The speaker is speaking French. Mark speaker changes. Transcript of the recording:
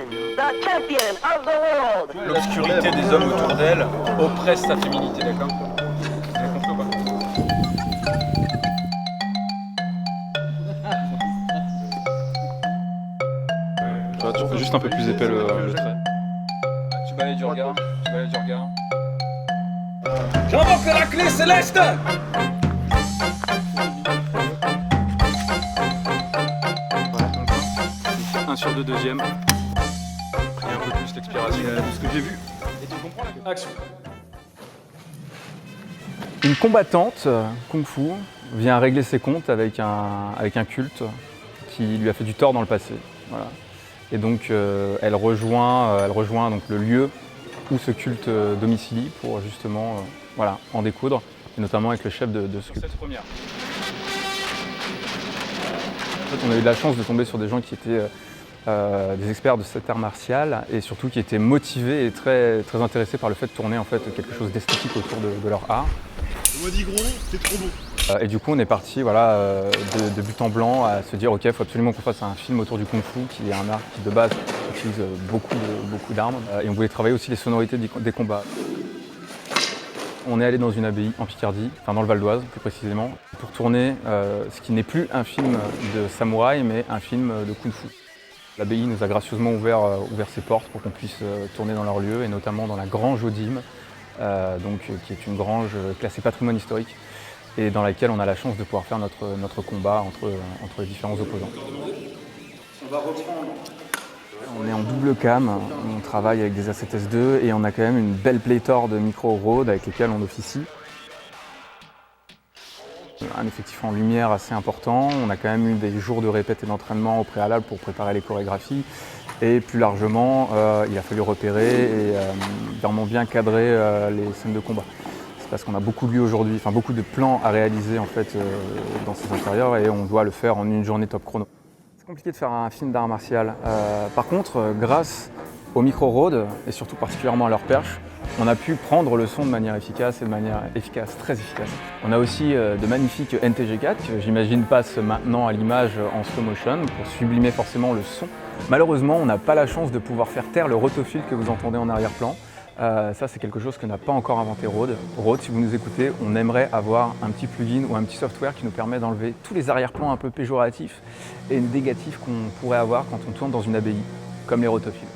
Speaker 1: the champion of the world.
Speaker 2: L'obscurité des hommes autour d'elle oppresse sa féminité, d'accord? Vous avez compris ou pas?
Speaker 3: Tu fais juste un peu plus épais le trait.
Speaker 2: Tu balayes du regard, tu balayes du regard. J'invoque la clé céleste!
Speaker 3: 1 sur 2 deuxième. Et un peu plus l'expiration.
Speaker 2: De ce que j'ai vu.
Speaker 3: Et tu comprends la action.
Speaker 4: Une combattante kung-fu vient régler ses comptes avec un culte qui lui a fait du tort dans le passé. Voilà. Et donc elle rejoint donc, le lieu où ce culte domicilie pour justement voilà, en découdre, et notamment avec le chef de ce culte.
Speaker 3: Cette première.
Speaker 4: En fait, on a eu de la chance de tomber sur des gens qui étaient des experts de cet art martial et surtout qui étaient motivés et très, très intéressés par le fait de tourner en fait, quelque chose d'esthétique autour de leur art.
Speaker 5: Moi dis gros, c'est trop beau.
Speaker 4: Et du coup, on est parti voilà, de but en blanc à se dire ok, il faut absolument qu'on fasse un film autour du kung-fu, qui est un art qui de base utilise beaucoup d'armes. Et on voulait travailler aussi les sonorités des combats. On est allé dans une abbaye en Picardie, enfin dans le Val d'Oise plus précisément, pour tourner ce qui n'est plus un film de samouraï, mais un film de kung-fu. L'abbaye nous a gracieusement ouvert ses portes pour qu'on puisse tourner dans leur lieu, et notamment dans la Grange Odime, qui est une grange classée patrimoine historique, et dans laquelle on a la chance de pouvoir faire notre combat entre les différents opposants. On va reprendre. On est en double cam, on travaille avec des A7S2 et on a quand même une belle pléthore de micros Rode avec lesquels on officie. Un effectif en lumière assez important, on a quand même eu des jours de répète et d'entraînement au préalable pour préparer les chorégraphies. Et plus largement, il a fallu repérer et vraiment bien cadrer les scènes de combat. C'est parce qu'on a beaucoup de lieux aujourd'hui, enfin beaucoup de plans à réaliser en fait, dans ces intérieurs, et on doit le faire en une journée top chrono. C'est compliqué de faire un film d'art martial. Par contre, grâce aux micro Rode, et surtout particulièrement à leur perche, on a pu prendre le son de manière efficace, et de manière efficace, très efficace. On a aussi de magnifiques NTG4 que j'imagine passent maintenant à l'image en slow motion pour sublimer forcément le son. Malheureusement, on n'a pas la chance de pouvoir faire taire le rotophile que vous entendez en arrière-plan. Ça, c'est quelque chose que n'a pas encore inventé Rode. Rode, si vous nous écoutez, on aimerait avoir un petit plugin ou un petit software qui nous permet d'enlever tous les arrière-plans un peu péjoratifs et négatifs qu'on pourrait avoir quand on tourne dans une abbaye, comme les rotophiles.